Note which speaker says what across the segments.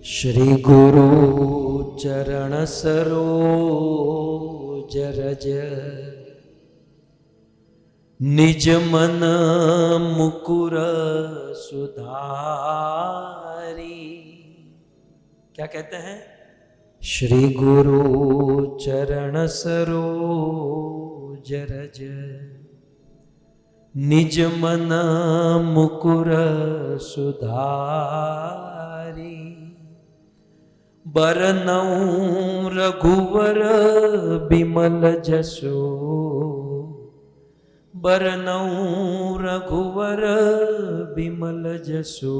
Speaker 1: श्री गुरु चरण सरोज रज निज मन मुकुर सुधारी। क्या कहते हैं? श्री गुरु चरण सरोज रज निज मन मुकुर सुधारी। बरनऊं रघुवर बिमल जसो, बरनऊं रघुवर बिमल जसो,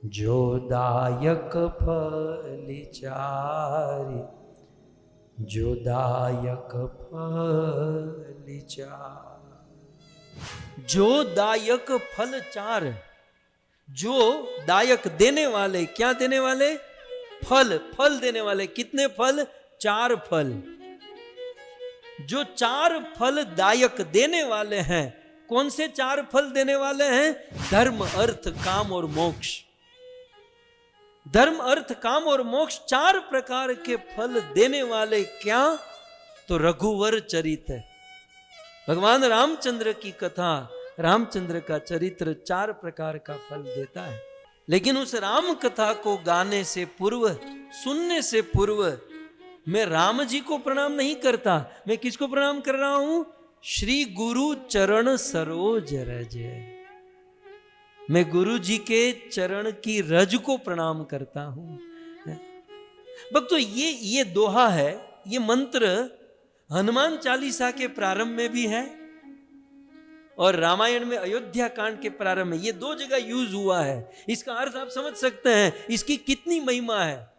Speaker 1: जो दायक फल चारि, जो दायक फल चार। जो दायक फल चार, जो दायक देने वाले, क्या देने वाले? फल, फल देने वाले। कितने फल? 4 फल। जो 4 फल दायक देने वाले हैं। कौन से 4 फल देने वाले हैं? धर्म, अर्थ, काम और मोक्ष। धर्म, अर्थ, काम और मोक्ष 4 प्रकार के फल देने वाले। क्या? तो रघुवर चरित है। भगवान रामचंद्र की कथा, रामचंद्र का चरित्र 4 प्रकार का फल देता है। लेकिन उस राम कथा को गाने से पूर्व, सुनने से पूर्व मैं राम जी को प्रणाम नहीं करता। मैं किसको प्रणाम कर रहा हूं? श्री गुरु चरण सरोज रज। मैं गुरु जी के चरण की रज को प्रणाम करता हूं। भक्तों, ये दोहा है, ये मंत्र हनुमान चालीसा के प्रारंभ में भी है और रामायण में अयोध्या कांड के प्रारंभ में। ये 2 जगह यूज हुआ है। इसका अर्थ आप समझ सकते हैं इसकी कितनी महिमा है।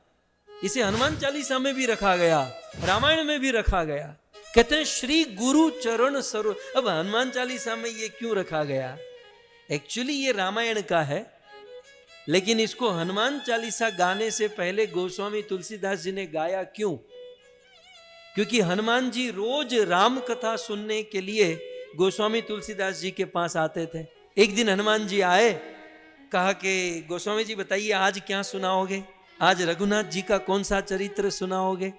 Speaker 1: इसे हनुमान चालीसा में भी रखा गया, रामायण में भी रखा गया। कहते हैं श्री गुरु चरण सरोज। अब हनुमान चालीसा में ये क्यों रखा गया? एक्चुअली ये रामायण का है, लेकिन इसको हनुमान चालीसा गाने से पहले गोस्वामी तुलसीदास जी ने गाया। क्यों? क्योंकि हनुमान जी रोज राम कथा सुनने के लिए गोस्वामी तुलसीदास जी के पास आते थे। एक दिन हनुमान जी आए, कहा कि गोस्वामी जी बताइए आज क्या सुनाओगे? आज रघुनाथ जी का कौन सा चरित्र सुनाओगे?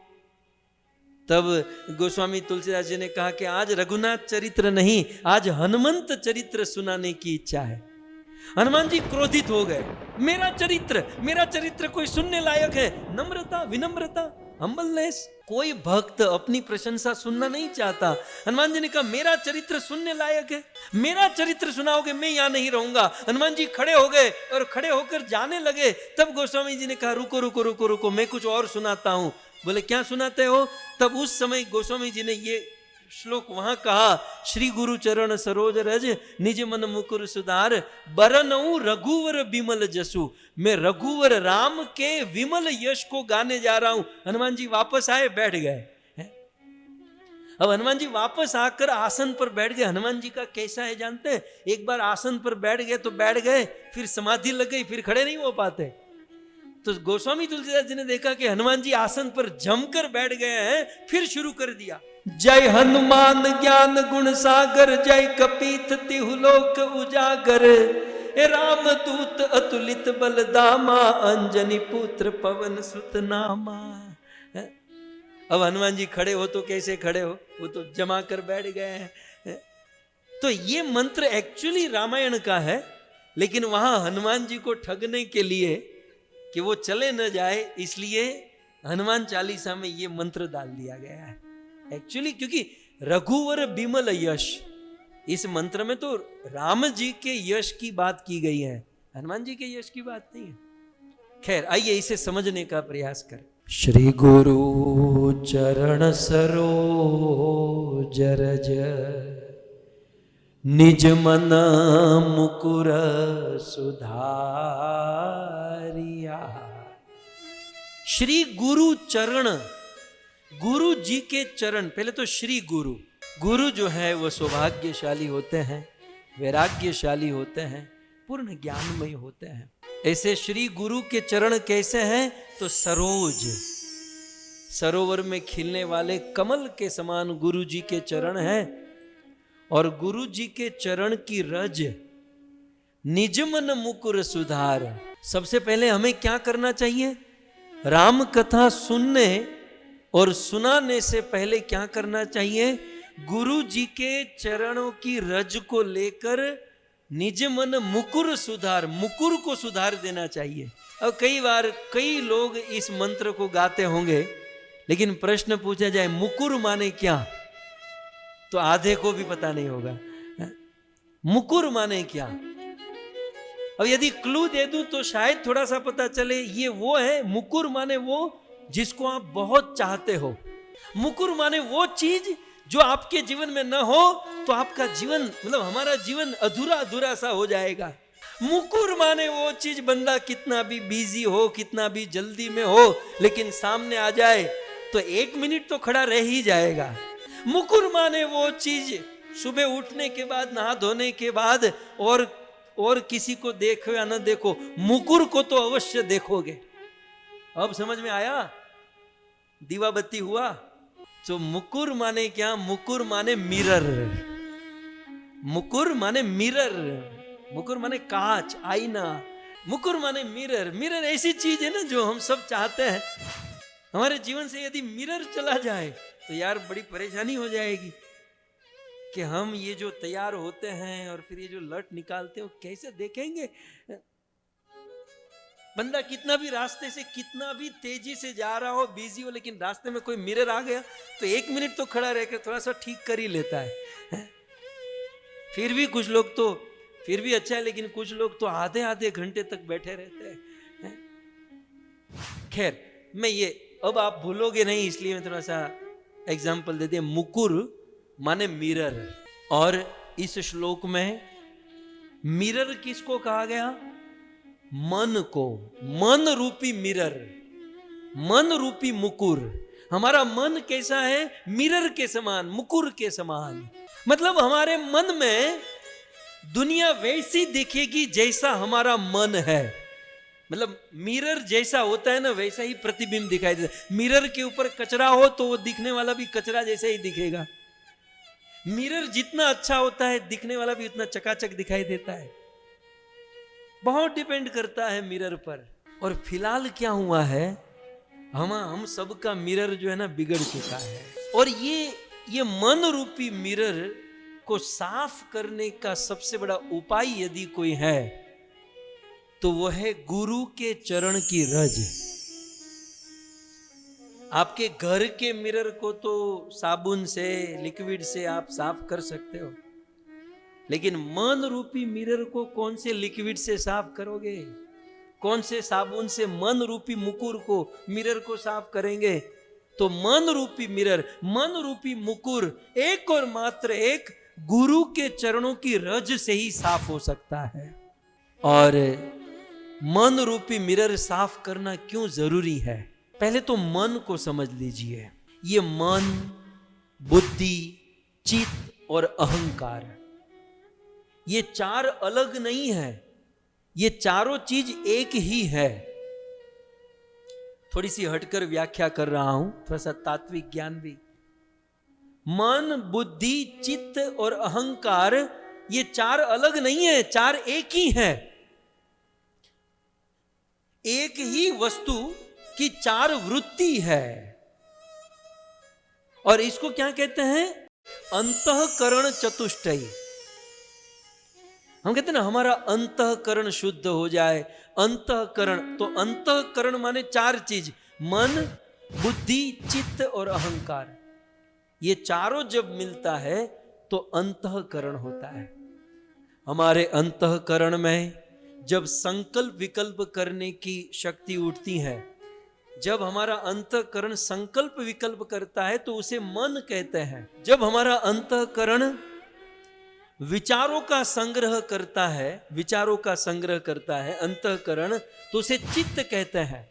Speaker 1: तब गोस्वामी तुलसीदास जी ने कहा कि आज रघुनाथ चरित्र नहीं, आज हनुमंत चरित्र सुनाने की इच्छा है। हनुमान जी क्रोधित हो गए। मेरा चरित्र कोई सुनने लायक है? नम्रता, विनम्रता, हम्बलनेस। कोई भक्त अपनी प्रशंसा सुनना नहीं चाहता। हनुमान जी ने कहा मेरा चरित्र सुनने लायक है, मेरा चरित्र सुनाओगे, मैं यहां नहीं रहूंगा। हनुमान जी खड़े हो गए और खड़े होकर जाने लगे। तब गोस्वामी जी ने कहा रुको रुको रुको रुको, मैं कुछ और सुनाता हूं। बोले क्या सुनाते हो? तब उस समय गोस्वामी जी ने ये श्लोक वहां कहा, श्री गुरु चरण सरोज रज निज मन मुकुर सुधार, बरनऊं रघुवर बिमल जसु। मैं रघुवर राम के विमल यश को गाने जा रहा हूं। हनुमान जी वापस आए, बैठ गए। अब हनुमान जी वापस आकर आसन पर बैठ गए। हनुमान जी का कैसा है जानते हैं? एक बार आसन पर बैठ गए तो बैठ गए, फिर समाधि लग गई, फिर खड़े नहीं हो पाते। तो गोस्वामी तुलसीदास जी ने देखा कि हनुमान जी आसन पर जमकर बैठ गए हैं, फिर शुरू कर दिया। जय हनुमान ज्ञान गुण सागर, जय कपीत तिहु लोक उजागर, राम दूत अतुलित बल धामा, अंजनी पुत्र पवन सुत नामा। अब हनुमान जी खड़े हो तो कैसे खड़े हो? वो तो जमा कर बैठ गए हैं। तो ये मंत्र एक्चुअली रामायण का है, लेकिन वहां हनुमान जी को ठगने के लिए कि वो चले न जाए, इसलिए हनुमान चालीसा में ये मंत्र डाल दिया गया है। एक्चुअली क्योंकि रघुवर बिमल यश, इस मंत्र में तो राम जी के यश की बात की गई है, हनुमान जी के यश की बात नहीं है। खैर, आइए इसे समझने का प्रयास करें। श्री गुरु चरण सरोज रज निज मन मुकुर सुधारिया। श्री गुरु चरण, गुरु जी के चरण। पहले तो श्री गुरु, गुरु जो है वो सौभाग्यशाली होते हैं, वैराग्यशाली होते हैं, पूर्ण ज्ञानमय होते हैं। ऐसे श्री गुरु के चरण कैसे हैं? तो सरोज, सरोवर में खिलने वाले कमल के समान गुरु जी के चरण हैं। और गुरु जी के चरण की रज निज मन मुकुर सुधार, सबसे पहले हमें क्या करना चाहिए? राम कथा सुनने और सुनाने से पहले क्या करना चाहिए? गुरु जी के चरणों की रज को लेकर निज मन मुकुर सुधार, मुकुर को सुधार देना चाहिए। अब कई बार कई लोग इस मंत्र को गाते होंगे, लेकिन प्रश्न पूछा जाए मुकुर माने क्या, तो आधे को भी पता नहीं होगा। मुकुर माने क्या? अब यदि क्लू दे दूं तो शायद थोड़ा सा पता चले। ये वो है, मुकुर माने वो जिसको आप बहुत चाहते हो। मुकुर माने वो चीज जो आपके जीवन में न हो तो आपका जीवन, मतलब हमारा जीवन अधूरा अधूरा सा हो जाएगा। मुकुर माने वो चीज, बंदा कितना भी बिजी हो, कितना भी जल्दी में हो, लेकिन सामने आ जाए तो 1 मिनट तो खड़ा रह ही जाएगा। मुकुर माने वो चीज, सुबह उठने के बाद, नहा धोने के बाद, और किसी को देखो या न देखो, मुकुर को तो अवश्य देखोगे। अब समझ में आया? दीवा बत्ती हुआ। तो मुकुर माने क्या? मुकुर माने मिरर। मुकुर माने मिरर, मुकुर माने कांच, आईना। मुकुर माने मिरर। मिरर ऐसी चीज है ना जो हम सब चाहते हैं। हमारे जीवन से यदि मिरर चला जाए तो यार बड़ी परेशानी हो जाएगी कि हम ये जो तैयार होते हैं और फिर ये जो लट निकालते हो कैसे देखेंगे। बंदा कितना भी रास्ते से, कितना भी तेजी से जा रहा हो, बिजी हो, लेकिन रास्ते में कोई मिरर आ गया तो 1 मिनट तो खड़ा रहकर थोड़ा सा ठीक कर ही लेता है। फिर भी कुछ लोग तो फिर भी अच्छा है, लेकिन कुछ लोग तो आधे आधे घंटे तक बैठे रहते हैं। खैर, मैं ये, अब आप भूलोगे नहीं इसलिए मैं थोड़ा सा एग्जाम्पल दे दिया। मुकुर माने मिरर। और इस श्लोक में मिरर किसको कहा गया? मन को। मन रूपी मिरर, मन रूपी मुकुर। हमारा मन कैसा है? मिरर के समान, मुकुर के समान। मतलब हमारे मन में दुनिया वैसी दिखेगी जैसा हमारा मन है। मतलब मिरर जैसा होता है ना, वैसा ही प्रतिबिंब दिखाई देता है। मिरर के ऊपर कचरा हो तो वो दिखने वाला भी कचरा जैसा ही दिखेगा। मिरर जितना अच्छा होता है, दिखने वाला भी उतना चकाचक दिखाई देता है। बहुत डिपेंड करता है मिरर पर। और फिलहाल क्या हुआ है, हम सबका मिरर जो है ना बिगड़ चुका है। और ये मन रूपी मिरर को साफ करने का सबसे बड़ा उपाय यदि कोई है तो वो है गुरु के चरण की रज। आपके घर के मिरर को तो साबुन से, लिक्विड से आप साफ कर सकते हो, लेकिन मन रूपी मिरर को कौन से लिक्विड से साफ करोगे? कौन से साबुन से मन रूपी मुकुर को, मिरर को साफ करेंगे? तो मन रूपी मिरर, मन रूपी मुकुर एक और मात्र एक गुरु के चरणों की रज से ही साफ हो सकता है। और मन रूपी मिरर साफ करना क्यों जरूरी है? पहले तो मन को समझ लीजिए। ये मन, बुद्धि, चित्त और अहंकार, ये 4 अलग नहीं है, ये चारों चीज एक ही है। थोड़ी सी हटकर व्याख्या कर रहा हूं, थोड़ा सा तात्विक ज्ञान भी। मन, बुद्धि, चित्त और अहंकार, ये 4 अलग नहीं है, 4 एक ही है। एक ही वस्तु की 4 वृत्ति है। और इसको क्या कहते हैं? अंतःकरण चतुष्टयी। हम कहते हैं ना हमारा अंतःकरण शुद्ध हो जाए। अंतःकरण, तो अंतःकरण माने 4 चीज, मन, बुद्धि, चित्त और अहंकार। ये चारों जब मिलता है तो अंतःकरण होता है। हमारे अंतःकरण में जब संकल्प विकल्प करने की शक्ति उठती है, जब हमारा अंतःकरण संकल्प विकल्प करता है तो उसे मन कहते हैं। जब हमारा अंतःकरण विचारों का संग्रह करता है, विचारों का संग्रह करता है अंतःकरण, तो उसे चित्त कहते हैं।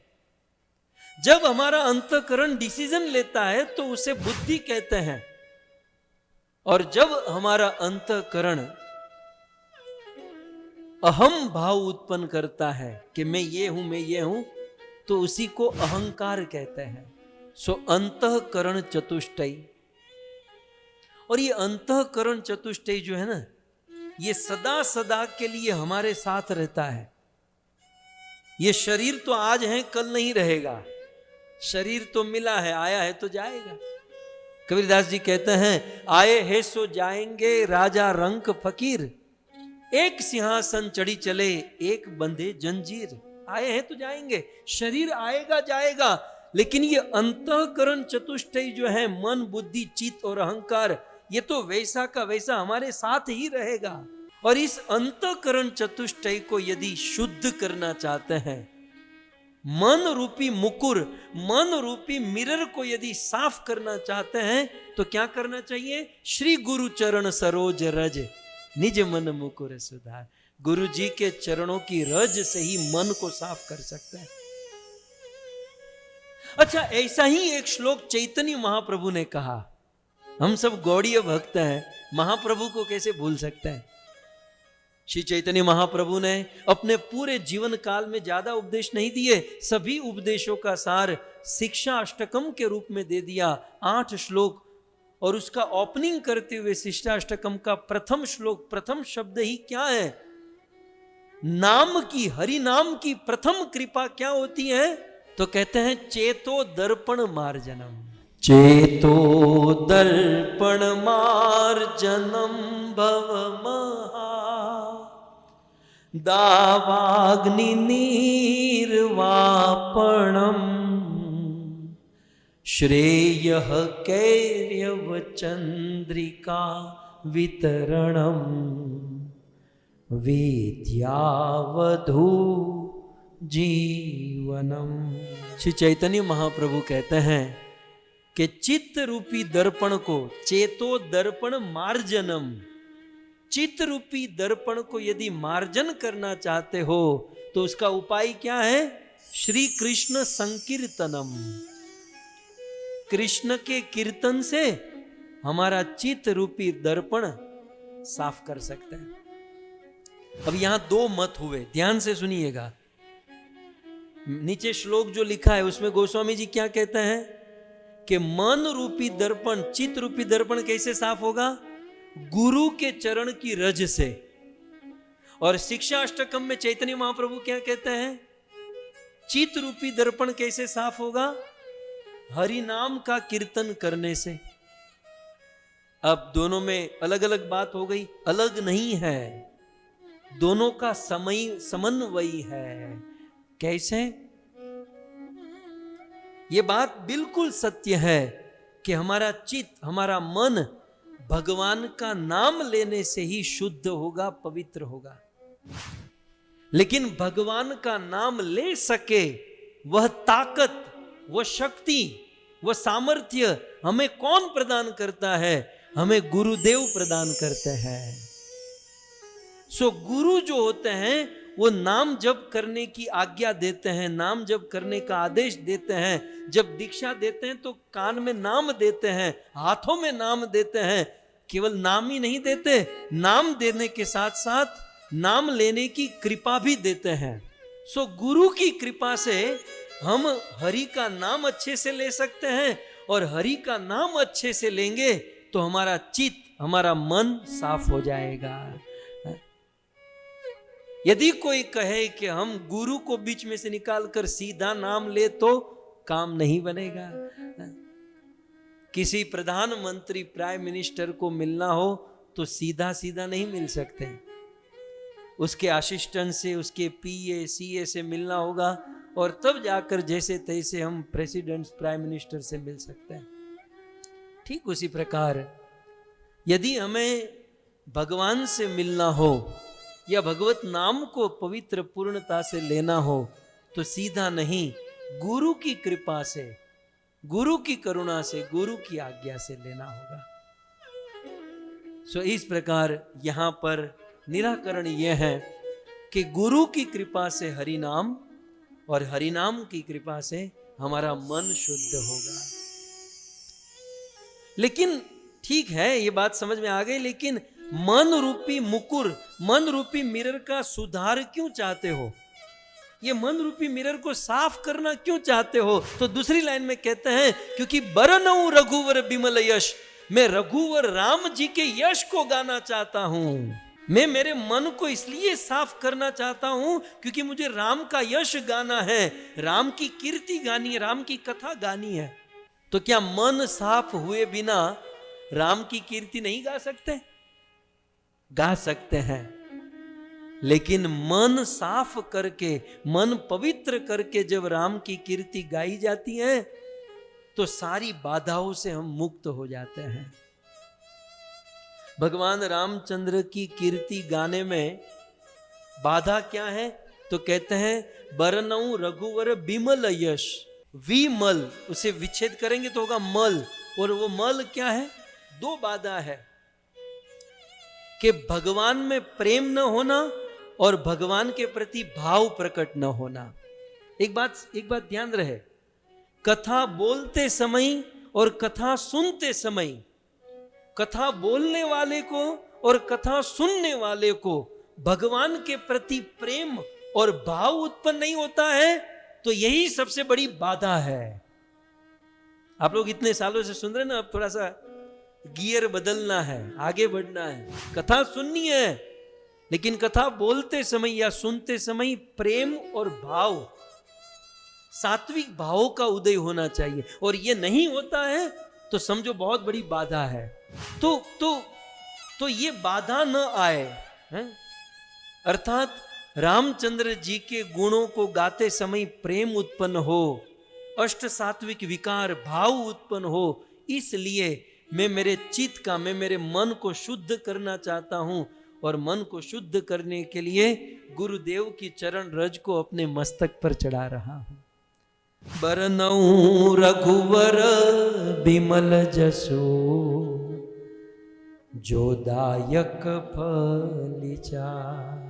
Speaker 1: जब हमारा अंतःकरण डिसीजन लेता है तो उसे बुद्धि कहते हैं। और जब हमारा अंतःकरण अहम भाव उत्पन्न करता है कि मैं ये हूं, मैं ये हूं, तो उसी को अहंकार कहते हैं। सो अंतःकरण चतुष्टयी। और ये अंतःकरण चतुष्टयी जो है ना, ये सदा सदा के लिए हमारे साथ रहता है। ये शरीर तो आज है, कल नहीं रहेगा। शरीर तो मिला है, आया है तो जाएगा। कबीरदास जी कहते हैं, आए हैं सो जाएंगे राजा रंक फकीर, एक सिंहासन चढ़ी चले एक बंधे जंजीर। आए हैं तो जाएंगे, शरीर आएगा जाएगा, लेकिन ये अंतःकरण चतुष्टय जो है, मन बुद्धि चित्त और अहंकार, ये तो वैसा का वैसा हमारे साथ ही रहेगा। और इस अंतःकरण चतुष्टय को यदि शुद्ध करना चाहते हैं, मन रूपी मुकुर, मन रूपी मिरर को यदि साफ करना चाहते हैं, तो क्या करना चाहिए? श्री गुरु चरण सरोज रज निज मन मुकुर सुधार। गुरु जी के चरणों की रज से ही मन को साफ कर सकते हैं। अच्छा, ऐसा ही एक श्लोक चैतन्य महाप्रभु ने कहा। हम सब गौड़ीय भक्त हैं, महाप्रभु को कैसे भूल सकते हैं? श्री चैतन्य महाप्रभु ने अपने पूरे जीवन काल में ज्यादा उपदेश नहीं दिए, सभी उपदेशों का सार शिक्षा अष्टकम के रूप में दे दिया, 8 श्लोक। और उसका ओपनिंग करते हुए शिष्टाष्टकम का प्रथम श्लोक, प्रथम शब्द ही क्या है? नाम की, हरि नाम की प्रथम कृपा क्या होती है? तो कहते हैं चेतो दर्पण मार्जनम। चेतो दर्पण मार्जनम भव महा दावाग्नि निर्वापणम श्रेयः कैर्यव चंद्रिका वितरणम विद्यावधू जीवनम। श्री चैतन्य महाप्रभु कहते हैं कि चित्त रूपी दर्पण को, चेतो दर्पण मार्जनम, चित्त रूपी दर्पण को यदि मार्जन करना चाहते हो तो उसका उपाय क्या है? श्री कृष्ण संकीर्तनम। कृष्ण के कीर्तन से हमारा चित्त रूपी दर्पण साफ कर सकते हैं। अब यहां 2 मत हुए, ध्यान से सुनिएगा। नीचे श्लोक जो लिखा है उसमें गोस्वामी जी क्या कहते हैं कि मन रूपी दर्पण, चित्त रूपी दर्पण कैसे साफ होगा? गुरु के चरण की रज से। और शिक्षा अष्टकम में चैतन्य महाप्रभु क्या कहते हैं? चित्त रूपी दर्पण कैसे साफ होगा? हरि नाम का कीर्तन करने से। अब दोनों में अलग अलग बात हो गई, अलग नहीं है, दोनों का समन्वय है। कैसे? यह बात बिल्कुल सत्य है कि हमारा चित्त, हमारा मन भगवान का नाम लेने से ही शुद्ध होगा, पवित्र होगा। लेकिन भगवान का नाम ले सके वह ताकत, वह शक्ति, वह सामर्थ्य हमें कौन प्रदान करता है? हमें गुरुदेव प्रदान करते हैं। सो गुरु जो होते हैं वो नाम जप करने की आज्ञा देते हैं, नाम जप करने का आदेश देते हैं। जब दीक्षा देते हैं तो कान में नाम देते हैं, हाथों में नाम देते हैं। केवल नाम ही नहीं देते, नाम देने के साथ साथ नाम लेने की कृपा भी देते हैं। सो गुरु की कृपा से हम हरि का नाम अच्छे से ले सकते हैं, और हरि का नाम अच्छे से लेंगे तो हमारा चित्त, हमारा मन साफ हो जाएगा। यदि कोई कहे कि हम गुरु को बीच में से निकालकर सीधा नाम ले तो काम नहीं बनेगा। किसी प्रधानमंत्री, प्राइम मिनिस्टर को मिलना हो तो सीधा सीधा नहीं मिल सकते, उसके असिस्टेंट से, उसके पीए सीए से मिलना होगा, और तब जाकर जैसे तैसे हम प्रेसिडेंट, प्राइम मिनिस्टर से मिल सकते हैं। ठीक उसी प्रकार यदि हमें भगवान से मिलना हो या भगवत नाम को पवित्र पूर्णता से लेना हो तो सीधा नहीं, गुरु की कृपा से, गुरु की करुणा से, गुरु की आज्ञा से लेना होगा। सो इस प्रकार यहां पर निराकरण यह है कि गुरु की कृपा से हरि नाम, और हरि नाम की कृपा से हमारा मन शुद्ध होगा। लेकिन ठीक है, ये बात समझ में आ गई, लेकिन मन रूपी मुकुर, मन रूपी मिरर का सुधार क्यों चाहते हो? ये मन रूपी मिरर को साफ करना क्यों चाहते हो? तो दूसरी लाइन में कहते हैं क्योंकि बरनऊ रघुवर बिमल यश, मैं रघुवर राम जी के यश को गाना चाहता हूं। मैं मेरे मन को इसलिए साफ करना चाहता हूं क्योंकि मुझे राम का यश गाना है, राम की कीर्ति गानी है, राम की कथा गानी है। तो क्या मन साफ हुए बिना राम की कीर्ति नहीं गा सकते? गा सकते हैं, लेकिन मन साफ करके, मन पवित्र करके जब राम की कीर्ति गाई जाती है तो सारी बाधाओं से हम मुक्त हो जाते हैं। भगवान रामचंद्र की कीर्ति गाने में बाधा क्या है? तो कहते हैं बरनऊ रघुवर बिमल यश। विमल, उसे विच्छेद करेंगे तो होगा मल, और वो मल क्या है? दो बाधा है कि भगवान में प्रेम न होना और भगवान के प्रति भाव प्रकट न होना। एक बात ध्यान रहे, कथा बोलते समय और कथा सुनते समय, कथा बोलने वाले को और कथा सुनने वाले को भगवान के प्रति प्रेम और भाव उत्पन्न नहीं होता है, तो यही सबसे बड़ी बाधा है। आप लोग इतने सालों से सुन रहे ना, अब थोड़ा सा गियर बदलना है, आगे बढ़ना है। कथा सुननी है, लेकिन कथा बोलते समय या सुनते समय प्रेम और भाव, सात्विक भावों का उदय होना चाहिए, और यह नहीं होता है तो समझो बहुत बड़ी बाधा है। तो ये बाधा न आए है? अर्थात रामचंद्र जी के गुणों को गाते समय प्रेम उत्पन्न हो, अष्ट सात्विक विकार भाव उत्पन्न हो, इसलिए मैं मेरे चित्त का, मैं मेरे मन को शुद्ध करना चाहता हूं, और मन को शुद्ध करने के लिए गुरुदेव की चरण रज को अपने मस्तक पर चढ़ा रहा हूं। बरनऊ रघुवर बिमल जसो, जो दायक फल चाय।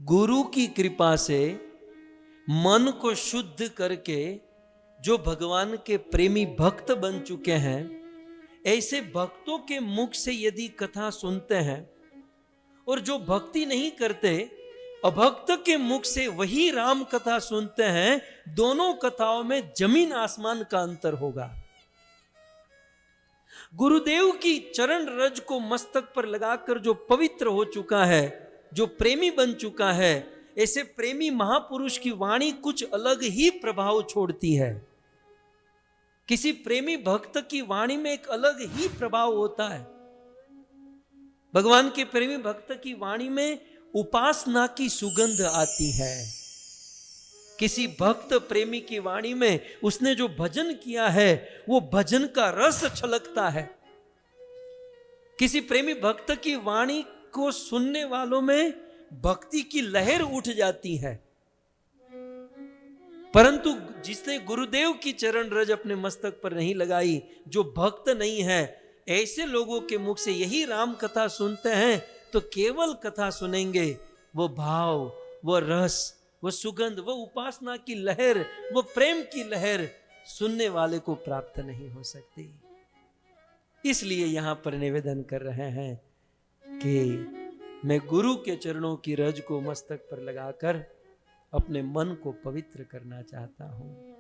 Speaker 1: गुरु की कृपा से मन को शुद्ध करके जो भगवान के प्रेमी भक्त बन चुके हैं, ऐसे भक्तों के मुख से यदि कथा सुनते हैं, और जो भक्ति नहीं करते अभक्त के मुख से वही राम कथा सुनते हैं, दोनों कथाओं में जमीन आसमान का अंतर होगा। गुरुदेव की चरण रज को मस्तक पर लगाकर जो पवित्र हो चुका है, जो प्रेमी बन चुका है, ऐसे प्रेमी महापुरुष की वाणी कुछ अलग ही प्रभाव छोड़ती है। किसी प्रेमी भक्त की वाणी में एक अलग ही प्रभाव होता है। भगवान के प्रेमी भक्त की वाणी में उपासना की सुगंध आती है। किसी भक्त प्रेमी की वाणी में उसने जो भजन किया है वो भजन का रस छलकता है। किसी प्रेमी भक्त की वाणी को सुनने वालों में भक्ति की लहर उठ जाती है। परंतु जिसने गुरुदेव की चरण रज अपने मस्तक पर नहीं लगाई, जो भक्त नहीं है, ऐसे लोगों के मुख से यही राम कथा सुनते हैं तो केवल कथा सुनेंगे, वो भाव, वो रस, वो सुगंध, वो उपासना की लहर, वो प्रेम की लहर सुनने वाले को प्राप्त नहीं हो सकती। इसलिए यहां पर निवेदन कर रहे हैं कि मैं गुरु के चरणों की रज को मस्तक पर लगाकर अपने मन को पवित्र करना चाहता हूं।